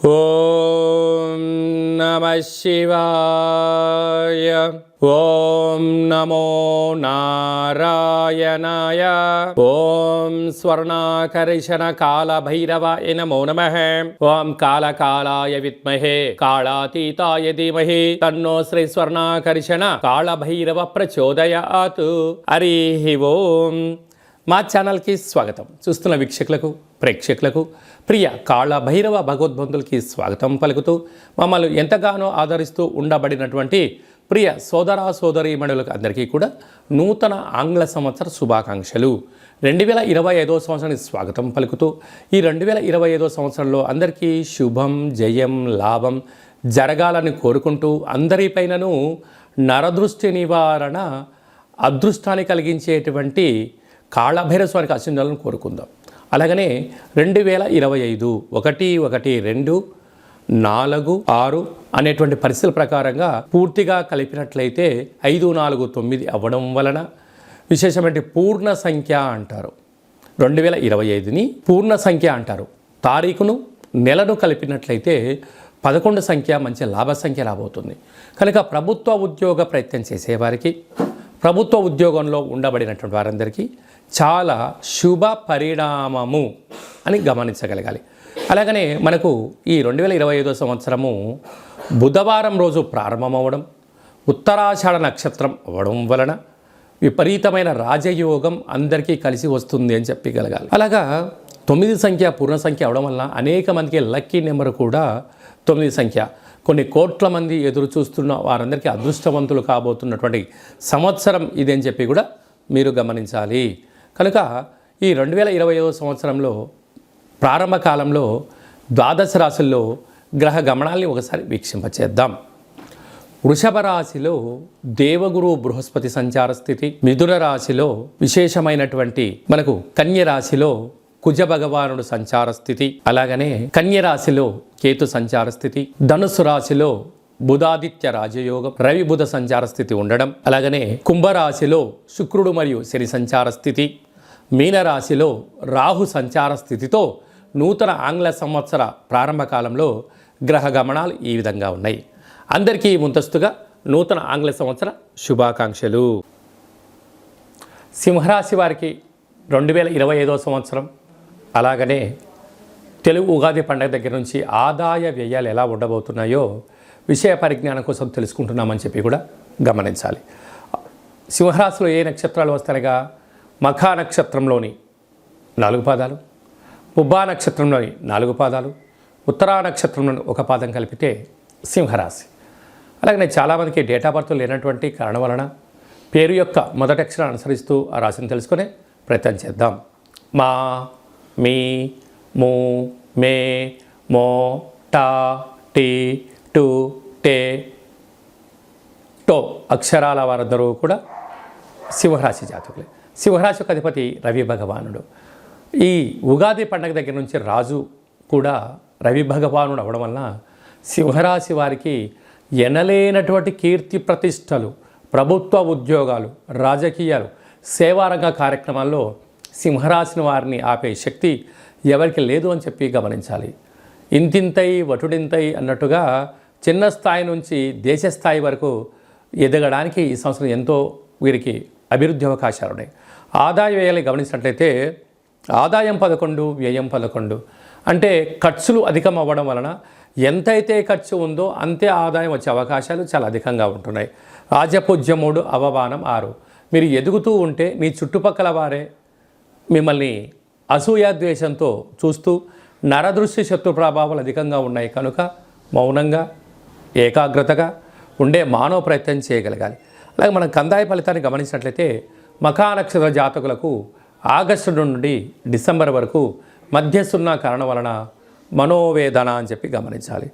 ఓం నమః శివాయ. ఓం నమో నారాయణాయ. ఓం స్వర్ణాకర్షణ కాళభైరవాయ నమో నమః. ఓం కాళకాలాయ విద్మహే కాళాతీతాయ ధీమహి తన్నో శ్రీ స్వర్ణాకర్షణ కాళభైరవ ప్రచోదయాత్. హరి ఓం. మా ఛానల్కి స్వాగతం. చూస్తున్న వీక్షకులకు ప్రేక్షకులకు ప్రియ కాళభైరవ భగవద్బంధులకి స్వాగతం పలుకుతూ మమ్మల్ని ఎంతగానో ఆదరిస్తూ ఉండబడినటువంటి ప్రియ సోదర సోదరీమణులకు అందరికీ కూడా నూతన ఆంగ్ల సంవత్సర శుభాకాంక్షలు. 2025 సంవత్సరానికి స్వాగతం పలుకుతూ ఈ 2025 సంవత్సరంలో అందరికీ శుభం జయం లాభం జరగాలని కోరుకుంటూ అందరిపైనను నరదృష్టి నివారణ అదృష్టాన్ని కలిగించేటువంటి కాళభైరవ స్వామికి ఆశీర్వాదాలను కోరుకుందాం. అలాగనే 2025 1-1-2-4-6 అనేటువంటి పరిస్థితుల ప్రకారంగా పూర్తిగా కలిపినట్లయితే 5-4-9 అవ్వడం వలన విశేషమైన పూర్ణ సంఖ్య అంటారు. 2025ని పూర్ణ సంఖ్య అంటారు. తారీఖును నెలను కలిపినట్లయితే 11 సంఖ్య మంచి లాభ సంఖ్య రాబోతుంది. కనుక ప్రభుత్వ ఉద్యోగ ప్రయత్నం చేసేవారికి ప్రభుత్వ ఉద్యోగంలో ఉండబడినటువంటి వారందరికీ చాలా శుభ పరిణామము అని గమనించగలగాలి. అలాగనే మనకు ఈ 2025 సంవత్సరము బుధవారం రోజు ప్రారంభమవడం, ఉత్తరాషాఢ నక్షత్రం అవ్వడం వలన విపరీతమైన రాజయోగం అందరికీ కలిసి వస్తుంది అని చెప్పగలగాలి. అలాగా 9 సంఖ్య పూర్ణ సంఖ్య అవడం వలన అనేక మందికి లక్కీ నెంబర్ కూడా 9 సంఖ్య. కొన్ని కోట్ల మంది ఎదురు చూస్తున్న వారందరికీ అదృష్టవంతులు కాబోతున్నటువంటి సంవత్సరం ఇదని చెప్పి కూడా మీరు గమనించాలి. కనుక ఈ 2025 సంవత్సరంలో ప్రారంభ కాలంలో ద్వాదశ రాశుల్లో గ్రహ గమనాల్ని ఒకసారి వీక్షింపచేద్దాం. వృషభ రాశిలో దేవగురు బృహస్పతి సంచార స్థితి, మిథున రాశిలో విశేషమైనటువంటి మనకు కన్య రాశిలో కుజ భగవానుడు సంచార స్థితి, అలాగనే కన్య రాశిలో కేతు సంచార స్థితి, ధనుసు రాశిలో బుధాదిత్య రాజయోగం, రవి బుధ సంచార స్థితి ఉండడం, అలాగనే కుంభరాశిలో శుక్రుడు మరియు శని సంచార స్థితి, మీనరాశిలో రాహు సంచార స్థితితో నూతన ఆంగ్ల సంవత్సర ప్రారంభ కాలంలో గ్రహ గమనాలు ఈ విధంగా ఉన్నాయి. అందరికీ ముందస్తుగా నూతన ఆంగ్ల సంవత్సర శుభాకాంక్షలు. సింహరాశి వారికి 2025 సంవత్సరం అలాగనే తెలుగు ఉగాది పండుగ దగ్గర నుంచి ఆదాయ వ్యయాలు ఎలా ఉండబోతున్నాయో విషయ పరిజ్ఞానం కోసం తెలుసుకుంటున్నామని చెప్పి కూడా గమనించాలి. సింహరాశిలో ఏ నక్షత్రాలు వస్తాయిగా మఖా నక్షత్రంలోని 4 పాదాలు, పుబ్బా నక్షత్రంలోని 4 పాదాలు, ఉత్తరా నక్షత్రంలోని 1 పాదం కలిపితే సింహరాశి. అలాగనే చాలామందికి డేటా బర్త్ లేనటువంటి కారణం వలన పేరు యొక్క మొదటి అక్షరాన్ని అనుసరిస్తూ ఆ రాశిని తెలుసుకునే ప్రయత్నం చేద్దాం. మా, మీ, ము, మే, మో, టా, టీ, టు, టే, టో అక్షరాల వారందరూ కూడా సింహరాశి జాతకులే. సింహరాశి యొక్క అధిపతి రవి భగవానుడు. ఈ ఉగాది పండుగ దగ్గర నుంచి రాజు కూడా రవి భగవానుడు అవడం వలన సింహరాశి వారికి ఎనలేనటువంటి కీర్తి ప్రతిష్టలు, ప్రభుత్వ ఉద్యోగాలు, రాజకీయాలు, సేవారంగ కార్యక్రమాల్లో సింహరాశిని వారిని ఆపే శక్తి ఎవరికి లేదు అని చెప్పి గమనించాలి. ఇంతింతై వటుడింతై అన్నట్టుగా చిన్న స్థాయి నుంచి దేశ స్థాయి వరకు ఎదగడానికి ఈ సంవత్సరం ఎంతో వీరికి అభివృద్ధి అవకాశాలు ఉన్నాయి. ఆదాయ వ్యయాలు గమనించినట్లయితే ఆదాయం 11 వ్యయం 11 అంటే ఖర్చులు అధికం అవ్వడం వలన ఎంతైతే ఖర్చు ఉందో అంతే ఆదాయం వచ్చే అవకాశాలు చాలా అధికంగా ఉంటున్నాయి. రాజపూజ్యం 3 అవమానం 6. మీరు ఎదుగుతూ ఉంటే మీ చుట్టుపక్కల వారే మిమ్మల్ని అసూయాద్వేషంతో చూస్తూ నరదృష్టి శత్రు ప్రభావాలు అధికంగా ఉన్నాయి. కనుక మౌనంగా ఏకాగ్రతగా ఉండే మానవ ప్రయత్నం చేయగలగాలి. అలాగే మనం కందాయ ఫలితాన్ని గమనించినట్లయితే మఖా నక్షత్ర జాతకులకు ఆగస్టు నుండి డిసెంబర్ వరకు మధ్యస్తున్న కారణం వలన మనోవేదన అని చెప్పి గమనించాలి.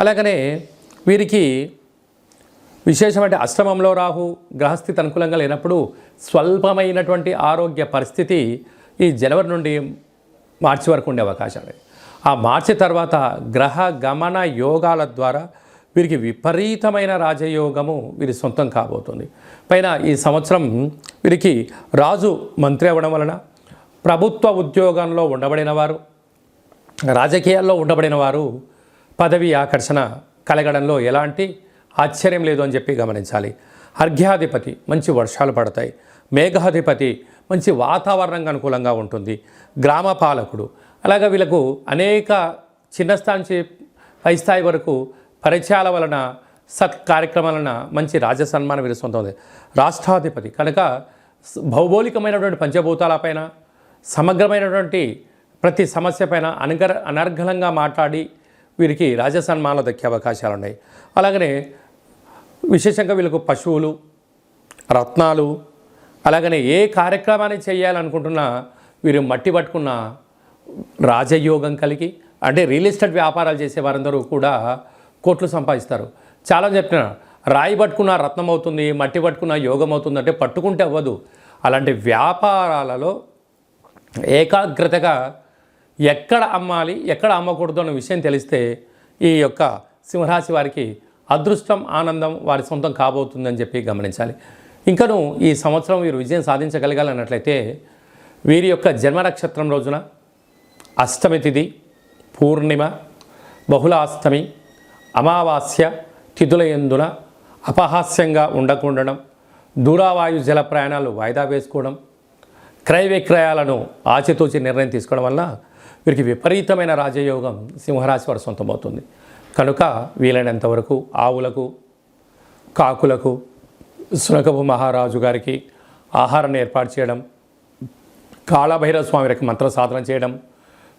అలాగనే వీరికి విశేషమైన అష్టమంలో రాహు గ్రహస్థితి అనుకూలంగా లేనప్పుడు స్వల్పమైనటువంటి ఆరోగ్య పరిస్థితి ఈ జనవరి నుండి మార్చి వరకు ఉండే అవకాశాలు. ఆ మార్చి తర్వాత గ్రహ గమన యోగాల ద్వారా వీరికి విపరీతమైన రాజయోగము వీరి సొంతం కాబోతుంది. పైన ఈ సంవత్సరం వీరికి రాజు మంత్రి అవ్వడం వలన ప్రభుత్వ ఉద్యోగంలో ఉండబడిన వారు, రాజకీయాల్లో ఉండబడిన వారు పదవి ఆకర్షణ కలగడంలో ఎలాంటి ఆశ్చర్యం లేదు అని చెప్పి గమనించాలి. అర్ఘ్యాధిపతి మంచి వర్షాలు పడతాయి. మేఘాధిపతి మంచి వాతావరణంగా అనుకూలంగా ఉంటుంది. గ్రామ పాలకుడు అలాగా వీళ్ళకు అనేక చిన్న స్థాయి నుంచి పై స్థాయి వరకు పరిచయాల వలన సత్ కార్యక్రమాల వలన మంచి రాజ సన్మానం వీరి సొంతం. రాష్ట్రాధిపతి కనుక భౌగోళికమైనటువంటి పంచభూతాలపైన సమగ్రమైనటువంటి ప్రతి సమస్య పైన అనర్గళంగా మాట్లాడి వీరికి రాజ సన్మానాలు దక్కే అవకాశాలు ఉన్నాయి. అలాగనే విశేషంగా వీళ్ళకు పశువులు, రత్నాలు, అలాగనే ఏ కార్యక్రమాన్ని చేయాలనుకుంటున్నా వీరు మట్టి పట్టుకున్న రాజయోగం కలిగి, అంటే రియల్ ఎస్టేట్ వ్యాపారాలు చేసే వారందరూ కూడా కోట్లు సంపాదిస్తారు. చాలా చెప్పిన రాయి పట్టుకున్న రత్నం అవుతుంది, మట్టి పట్టుకున్న యోగం అవుతుంది అంటే పట్టుకుంటే అవ్వదు. అలాంటి వ్యాపారాలలో ఏకాగ్రతగా ఎక్కడ అమ్మాలి ఎక్కడ అమ్మకూడదు అన్న విషయం తెలిస్తే ఈ యొక్క సింహరాశి వారికి అదృష్టం, ఆనందం వారి సొంతం కాబోతుందని చెప్పి గమనించాలి. ఇంకను ఈ సంవత్సరం వీరు విజయం సాధించగలగాలన్నట్లయితే వీరి యొక్క జన్మ నక్షత్రం రోజున అష్టమి తిథి, పూర్ణిమ, బహుళాష్టమి, అమావాస్య తిథుల యందున అపహాస్యంగా ఉండకుండడం, దూరావాయు జల ప్రయాణాలు వాయిదా వేసుకోవడం, క్రయ విక్రయాలను ఆచితూచి నిర్ణయం తీసుకోవడం వల్ల వీరికి విపరీతమైన రాజయోగం సింహరాశి వారి సొంతమవుతుంది. కనుక వీలైనంత వరకు ఆవులకు, కాకులకు, సునకపు మహారాజు గారికి ఆహారాన్ని ఏర్పాటు చేయడం, కాళభైరవ స్వామి వారికి మంత్ర సాధన చేయడం,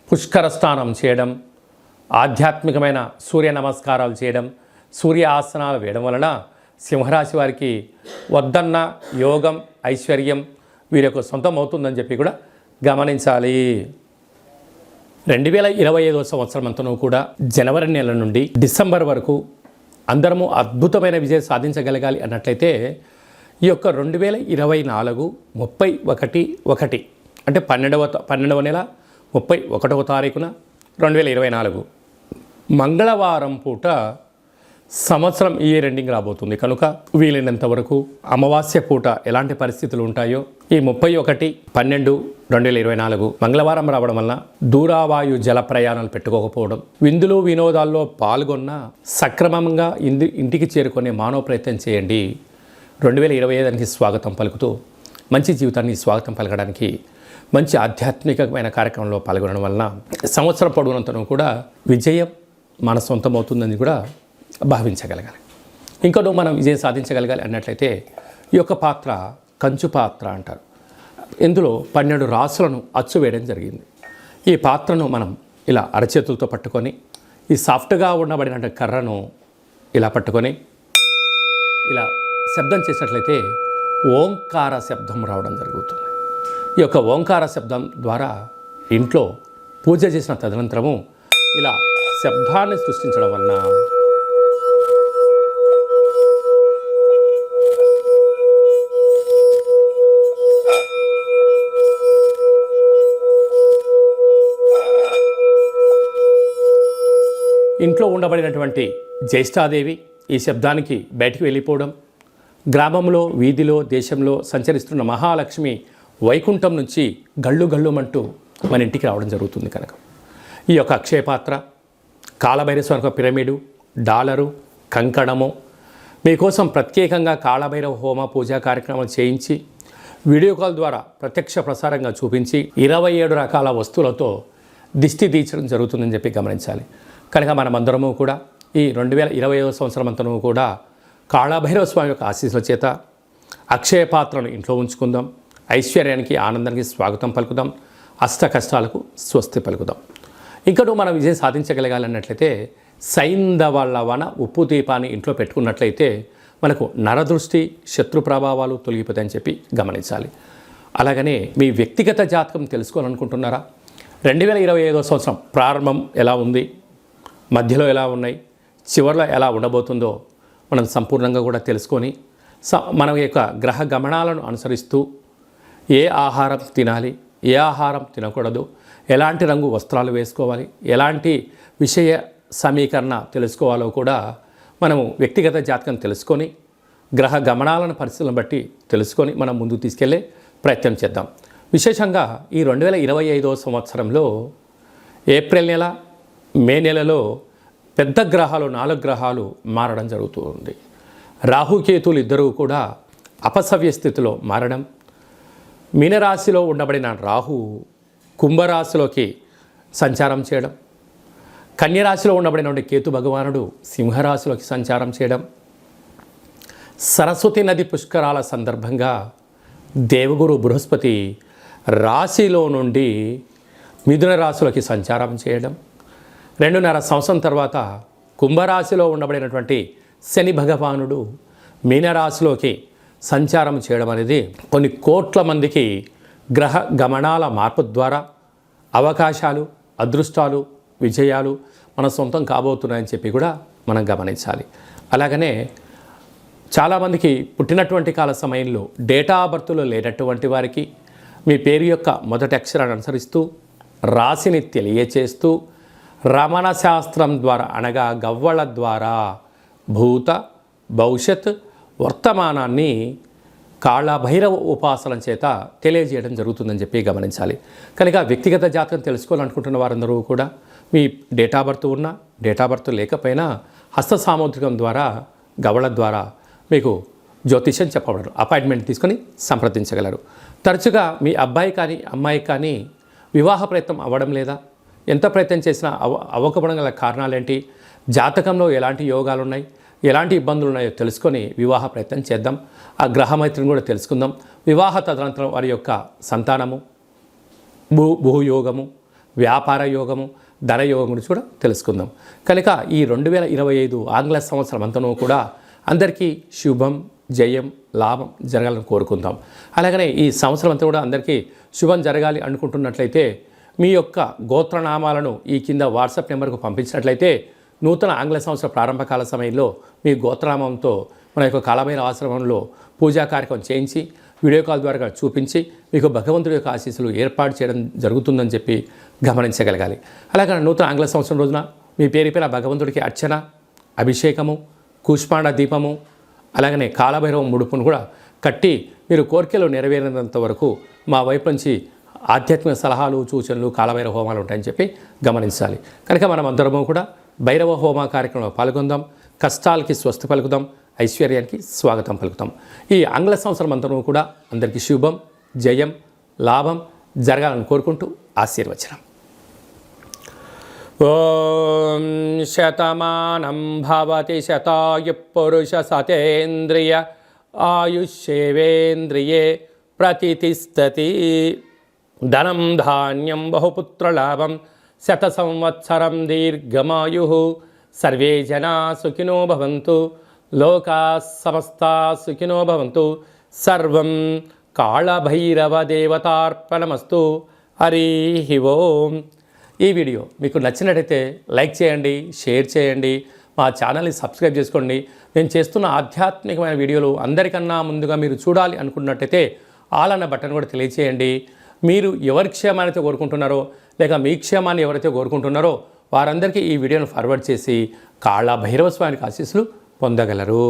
పుష్కర స్నానం చేయడం, ఆధ్యాత్మికమైన సూర్య నమస్కారాలు చేయడం, సూర్య ఆసనాలు వేయడం వలన సింహరాశి వారికి వద్దన్న యోగం, ఐశ్వర్యం వీరి యొక్క సొంతం అవుతుందని చెప్పి కూడా గమనించాలి. 2025 సంవత్సరం అంతనూ కూడా జనవరి నెల నుండి డిసెంబర్ వరకు అందరము అద్భుతమైన విజయం సాధించగలగాలి అన్నట్లయితే ఈ యొక్క 2024 31/1 అంటే 12వ నెల 31వ తారీఖున 2024 మంగళవారం పూట సంవత్సరం ఇయర్ ఎండింగ్ రాబోతుంది. కనుక వీలైనంత వరకు అమావాస్య పూట ఎలాంటి పరిస్థితులు ఉంటాయో ఈ 31/12/2024 మంగళవారం రావడం వల్ల దూరావాయు జల ప్రయాణాలు పెట్టుకోకపోవడం, విందులు వినోదాల్లో పాల్గొన్న సక్రమంగా ఇంటికి చేరుకునే మానవ ప్రయత్నం చేయండి. 2025 స్వాగతం పలుకుతూ మంచి జీవితాన్ని స్వాగతం పలకడానికి మంచి ఆధ్యాత్మికమైన కార్యక్రమంలో పాల్గొనడం వలన సంవత్సరం పొడవునంతను కూడా విజయం మన సొంతం అవుతుందని కూడా భావించగలగాలి. ఇంకోటి మనం విజయం సాధించగలగాలి అన్నట్లయితే ఈ యొక్క పాత్ర కంచు పాత్ర అంటారు. ఇందులో 12 రాసులను అచ్చు వేయడం జరిగింది. ఈ పాత్రను మనం ఇలా అరచేతులతో పట్టుకొని ఈ సాఫ్ట్గా ఉండబడిన కర్రను ఇలా పట్టుకొని ఇలా శబ్దం చేసినట్లయితే ఓంకార శబ్దం రావడం జరుగుతుంది. ఈ యొక్క ఓంకార శబ్దం ద్వారా ఇంట్లో పూజ చేసిన తదనంతరము ఇలా శబ్దాన్ని సృష్టించడం వలన ఇంట్లో ఉండబడినటువంటి జ్యేష్ఠాదేవి ఈ శబ్దానికి బయటికి వెళ్ళిపోవడం, గ్రామంలో, వీధిలో, దేశంలో సంచరిస్తున్న మహాలక్ష్మి వైకుంఠం నుంచి గళ్ళు గళ్ళుమంటూ మన ఇంటికి రావడం జరుగుతుంది. కనుక ఈ యొక్క అక్షయపాత్ర, కాళభైరవ స్వామి పిరమిడు, డాలరు, కంకణము మీకోసం ప్రత్యేకంగా కాళభైరవ హోమ పూజా కార్యక్రమాలు చేయించి వీడియో కాల్ ద్వారా ప్రత్యక్ష ప్రసారంగా చూపించి 27 రకాల వస్తువులతో దిష్టి తీర్చడం జరుగుతుందని చెప్పి గమనించాలి. కనుక మనమందరము కూడా ఈ 2025 సంవత్సరం అంతను కూడా కాళభైరవ స్వామి యొక్క ఆశీస్సుల చేత అక్షయ పాత్రను ఇంట్లో ఉంచుకుందాం. ఐశ్వర్యానికి, ఆనందానికి స్వాగతం పలుకుదాం. అష్ట కష్టాలకు స్వస్తి పలుకుదాం. ఇంకనూ మనం విజయం సాధించగలగాలన్నట్లయితే సైంధవలవన ఉప్పు దీపాన్ని ఇంట్లో పెట్టుకున్నట్లయితే మనకు నరదృష్టి, శత్రు ప్రభావాలు తొలగిపోతాయని చెప్పి గమనించాలి. అలాగనే మీ వ్యక్తిగత జాతకం తెలుసుకోవాలనుకుంటున్నారా? 2025 సంవత్సరం ప్రారంభం ఎలా ఉంది, మధ్యలో ఎలా ఉన్నాయి, చివరిలో ఎలా ఉండబోతుందో మనం సంపూర్ణంగా కూడా తెలుసుకొని మన యొక్క గ్రహ గమనాలను అనుసరిస్తూ ఏ ఆహారం తినాలి, ఏ ఆహారం తినకూడదు, ఎలాంటి రంగు వస్త్రాలు వేసుకోవాలి, ఎలాంటి విషయ సమీకరణ తెలుసుకోవాలో కూడా మనము వ్యక్తిగత జాతకం తెలుసుకొని గ్రహ గమనాలను పరిస్థితులను బట్టి తెలుసుకొని మనం ముందుకు తీసుకెళ్లే ప్రయత్నం చేద్దాం. విశేషంగా ఈ 2025 సంవత్సరంలో ఏప్రిల్ నెల, మే నెలలో పెద్ద గ్రహాలు 4 గ్రహాలు మారడం జరుగుతూ ఉంది. రాహుకేతులు ఇద్దరూ కూడా అపసవ్య స్థితిలో మారడం, మీనరాశిలో ఉండబడిన రాహు కుంభరాశిలోకి సంచారం చేయడం, కన్యరాశిలో ఉండబడినటువంటి కేతు భగవానుడు సింహరాశిలోకి సంచారం చేయడం, సరస్వతి నది పుష్కరాల సందర్భంగా దేవగురు బృహస్పతి రాశిలో నుండి మిథున రాశిలోకి సంచారం చేయడం, 2.5 సంవత్సరం తర్వాత కుంభరాశిలో ఉండబడినటువంటి శని భగవానుడు మీనరాశిలోకి సంచారం చేయడం అనేది కొన్ని కోట్ల మందికి గ్రహ గమనాల మార్పు ద్వారా అవకాశాలు, అదృష్టాలు, విజయాలు మన సొంతం కాబోతున్నాయని చెప్పి కూడా మనం గమనించాలి. అలాగనే చాలామందికి పుట్టినటువంటి కాల సమయంలో డేటా ఆఫ్ బర్త్లో లేనటువంటి వారికి మీ పేరు యొక్క మొదటి అక్షరాన్ని అనుసరిస్తూ రాశిని తెలియచేస్తూ రమణ శాస్త్రం ద్వారా అనగా గవ్వళ ద్వారా భూత భవిష్యత్ వర్తమానాన్ని కాళభైరవ ఉపాసన చేత తెలియజేయడం జరుగుతుందని చెప్పి గమనించాలి. కనుక వ్యక్తిగత జాతకం తెలుసుకోవాలనుకుంటున్న వారందరూ కూడా మీ డేట్ ఆఫ్ బర్త్ ఉన్నా డేట్ ఆఫ్ బర్త్ లేకపోయినా హస్త సాముద్రికం ద్వారా గవ్వళ ద్వారా మీకు జ్యోతిష్యం చెప్పబడరు. అపాయింట్మెంట్ తీసుకొని సంప్రదించగలరు. తరచుగా మీ అబ్బాయి కానీ అమ్మాయి కానీ వివాహ ప్రయత్నం అవ్వడం లేదా, ఎంత ప్రయత్నం చేసినా అవ్వకపోవడం గల కారణాలేంటి, జాతకంలో ఎలాంటి యోగాలు ఉన్నాయి, ఎలాంటి ఇబ్బందులు ఉన్నాయో తెలుసుకొని వివాహ ప్రయత్నం చేద్దాం. ఆ గ్రహమైత్రిని కూడా తెలుసుకుందాం. వివాహ తదనంతరం వారి యొక్క సంతానము, భూయోగము, వ్యాపార యోగము, ధనయోగం గురించి కూడా తెలుసుకుందాం. కనుక ఈ 2025 ఆంగ్ల సంవత్సరం అంతనూ కూడా అందరికీ శుభం, జయం, లాభం జరగాలని కోరుకుందాం. అలాగనే ఈ సంవత్సరం అంతా కూడా అందరికీ శుభం జరగాలి అనుకుంటున్నట్లయితే మీ యొక్క గోత్రనామాలను ఈ కింద వాట్సాప్ నెంబర్కు పంపించినట్లయితే నూతన ఆంగ్ల సంవత్సర ప్రారంభకాల సమయంలో మీ గోత్రనామంతో మన యొక్క కాళభైరవ ఆశ్రమంలో పూజా కార్యక్రమం చేయించి వీడియో కాల్ ద్వారా చూపించి మీకు భగవంతుడి యొక్క ఆశీస్సులు ఏర్పాటు చేయడం జరుగుతుందని చెప్పి గమనించగలగాలి. అలాగే నూతన ఆంగ్ల సంవత్సరం రోజున మీ పేరుపైన భగవంతుడికి అర్చన, అభిషేకము, కూష్మాండ దీపము, అలాగనే కాళభైరవ ముడుపును కూడా కట్టి మీరు కోరికలు నెరవేరినంత వరకు మా వైపు నుంచి ఆధ్యాత్మిక సలహాలు, సూచనలు, కాళభైరవ హోమాలు ఉంటాయని చెప్పి గమనించాలి. కనుక మనం అందరము కూడా భైరవ హోమ కార్యక్రమంలో పాల్గొందాం. కష్టాలకి స్వస్తి పలుకుదాం, ఐశ్వర్యానికి స్వాగతం పలుకుతాం. ఈ ఆంగ్ల సంవత్సరం అంతా కూడా అందరికీ శుభం, జయం, లాభం జరగాలని కోరుకుంటూ ఆశీర్వచనం. ఓం శతమానం భవతి శతాయు పురుష సతేంద్రియ ఆయుష్యేవేంద్రియే ప్రతితిష్టతి. ధనం ధాన్యం బహుపుత్రలాభం శత సంవత్సరం దీర్ఘమాయు. సర్వే జనా సుఖినో భవంతు, లోకా సమస్తా సుఖినో భవంతు. సర్వం కాళభైరవ దేవతార్పణమస్తు. హరి ఓం. ఈ వీడియో మీకు నచ్చినట్టయితే లైక్ చేయండి, షేర్ చేయండి, మా ఛానల్ని సబ్స్క్రైబ్ చేసుకోండి. నేను చేస్తున్న ఆధ్యాత్మికమైన వీడియోలు అందరికన్నా ముందుగా మీరు చూడాలి అనుకున్నట్టయితే ఆల్ అన్న బటన్ కూడా తెలియచేయండి. మీరు ఎవరి క్షేమాన్ని అయితే కోరుకుంటున్నారో లేక మీ క్షేమాన్ని ఎవరైతే కోరుకుంటున్నారో వారందరికీ ఈ వీడియోను ఫార్వర్డ్ చేసి కాళభైరవ స్వామికి ఆశీస్సులు పొందగలరు.